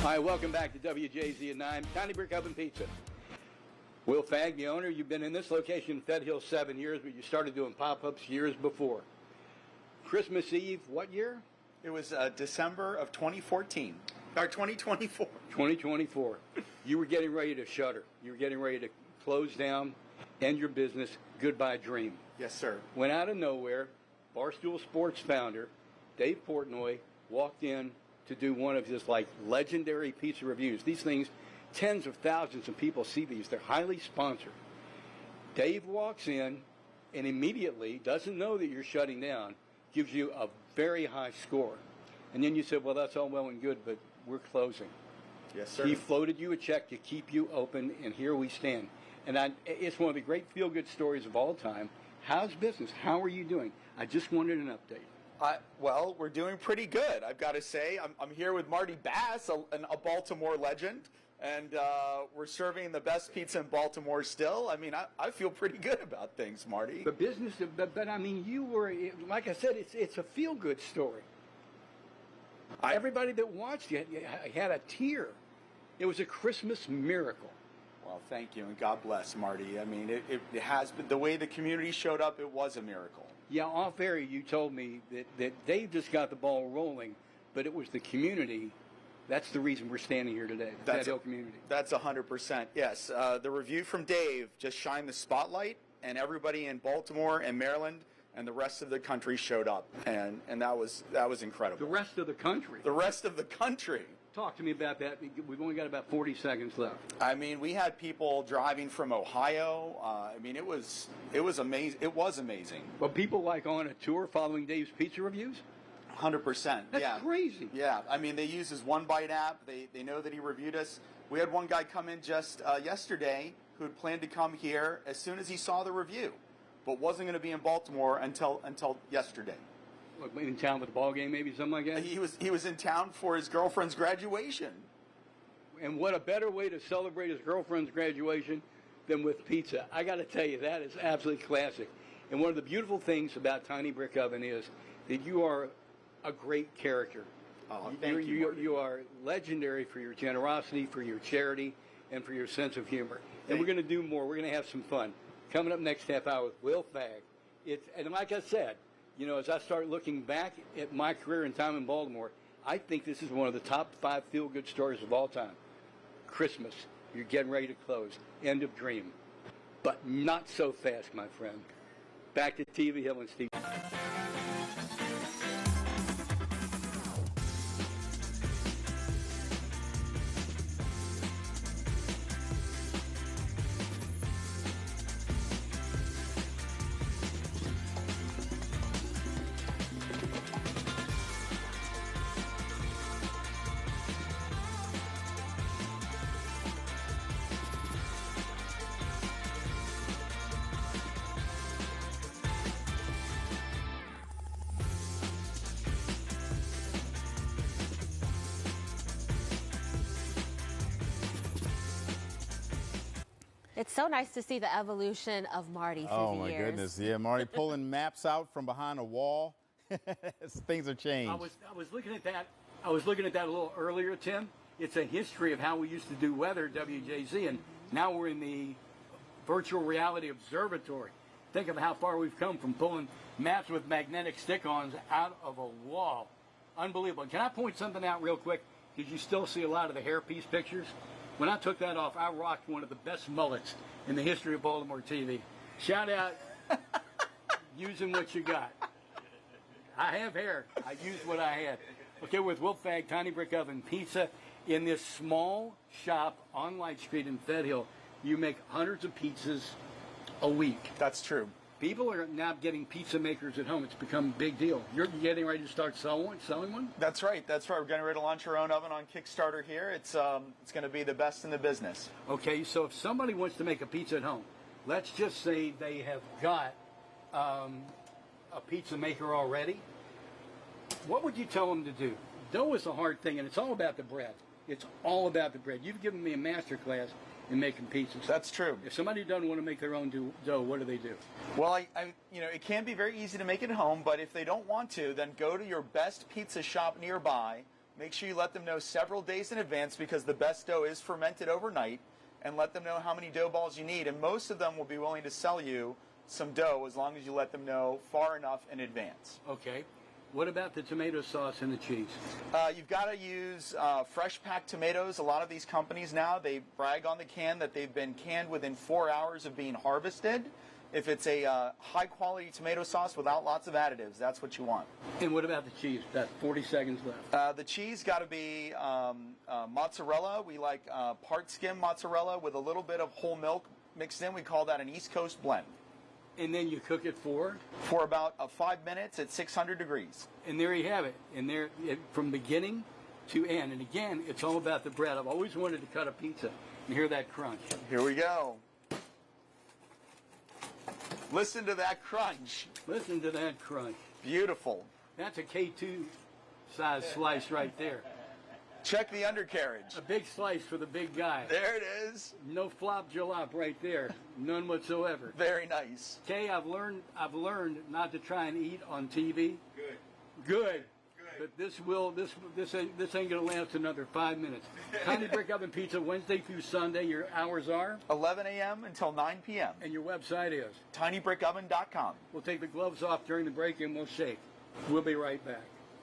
Hi, welcome back to WJZ at 9, Tiny Brick Oven Pizza. Will Fagg, the owner, you've been in this location in Fed Hill 7 years, but you started doing pop-ups years before. Christmas Eve, what year? It was December of 2014, or 2024. 2024. You were getting ready to shutter. You were getting ready to close down, end your business, goodbye dream. Yes, sir. When out of nowhere, Barstool Sports founder Dave Portnoy walked in to do one of his legendary pizza reviews. These things, tens of thousands of people see these. They're highly sponsored. Dave walks in and immediately doesn't know that you're shutting down, gives you a very high score. And then you said, well, that's all well and good, but we're closing. Yes, sir. He floated you a check to keep you open, and here we stand. And it's one of the great feel-good stories of all time. How's business? How are you doing? I just wanted an update. Well, we're doing pretty good, I've got to say. I'm here with Marty Bass, a Baltimore legend, and we're serving the best pizza in Baltimore still. I mean, I feel pretty good about things, Marty. But business, but I mean, you were, like I said, it's a feel-good story. Everybody that watched it had a tear. It was a Christmas miracle. Well, thank you, and God bless, Marty. I mean, it has been, the way the community showed up, it was a miracle. Yeah, off air you told me that Dave just got the ball rolling, but it was the community. That's the reason we're standing here today, the Fed Hill community. That's 100%, yes. The review from Dave just shined the spotlight, and everybody in Baltimore and Maryland and the rest of the country showed up, and that was incredible. The rest of the country? The rest of the country. Talk to me about that. We've only got about 40 seconds left. I mean, we had people driving from Ohio. I mean, it was amazing. It was amazing. But people on a tour following Dave's pizza reviews? 100%. That's crazy. Yeah. I mean, they use his One Bite app. They know that he reviewed us. We had one guy come in just yesterday who had planned to come here as soon as he saw the review, but wasn't going to be in Baltimore until yesterday. In town with a ball game, maybe, something like that? He was in town for his girlfriend's graduation. And what a better way to celebrate his girlfriend's graduation than with pizza. I got to tell you, that is absolutely classic. And one of the beautiful things about Tiny Brick Oven is that you are a great character. Oh, thank you. You are legendary for your generosity, for your charity, and for your sense of humor. And we're going to do more. We're going to have some fun. Coming up next half hour with Will Fagg. And like I said, as I start looking back at my career and time in Baltimore, I think this is one of the top 5 feel-good stories of all time. Christmas, you're getting ready to close. End of dream. But not so fast, my friend. Back to TV Hill and Steve. It's so nice to see the evolution of Marty through the years. Oh, my goodness. Yeah, Marty pulling maps out from behind a wall. Things have changed. I was looking at that. I was looking at that a little earlier, Tim. It's a history of how we used to do weather at WJZ, and now we're in the virtual reality observatory. Think of how far we've come from pulling maps with magnetic stick-ons out of a wall. Unbelievable. Can I point something out real quick? Did you still see a lot of the hairpiece pictures? When I took that off, I rocked one of the best mullets in the history of Baltimore TV. Shout out, using what you got. I have hair. I used what I had. Okay, with Will Fagg, Tiny Brick Oven Pizza, in this small shop on Light Street in Fed Hill, you make hundreds of pizzas a week. That's true. People are now getting pizza makers at home. It's become a big deal. You're getting ready to start selling one? That's right. We're getting ready to launch our own oven on Kickstarter here. It's going to be the best in the business. Okay, so if somebody wants to make a pizza at home, let's just say they have got a pizza maker already. What would you tell them to do? Dough is a hard thing, and it's all about the bread. It's all about the bread. You've given me a master class in making pizzas. That's true. If somebody doesn't want to make their own dough, what do they do? Well, it can be very easy to make it at home, but if they don't want to, then go to your best pizza shop nearby, Make sure you let them know several days in advance because the best dough is fermented overnight, and let them know how many dough balls you need. And most of them will be willing to sell you some dough as long as you let them know far enough in advance. Okay. What about the tomato sauce and the cheese? You've got to use fresh packed tomatoes. A lot of these companies now, they brag on the can that they've been canned within 4 hours of being harvested. If it's a high quality tomato sauce without lots of additives, that's what you want. And what about the cheese? Got 40 seconds left. The cheese got to be mozzarella. We like part skim mozzarella with a little bit of whole milk mixed in. We call that an East Coast blend. And then you cook it for? For about 5 minutes at 600 degrees. And there you have it. And there, from beginning to end. And again, it's all about the bread. I've always wanted to cut a pizza and hear that crunch. Here we go. Listen to that crunch. Listen to that crunch. Beautiful. That's a K2 size slice right there. Check the undercarriage. A big slice for the big guy. There it is. No flop jalop right there. None whatsoever. Very nice. Kay, I've learned not to try and eat on TV. Good. But this ain't gonna last another 5 minutes. Tiny Brick Oven Pizza, Wednesday through Sunday. Your hours are 11 a.m. until 9 p.m. And your website is tinybrickoven.com. We'll take the gloves off during the break and we'll shake. We'll be right back.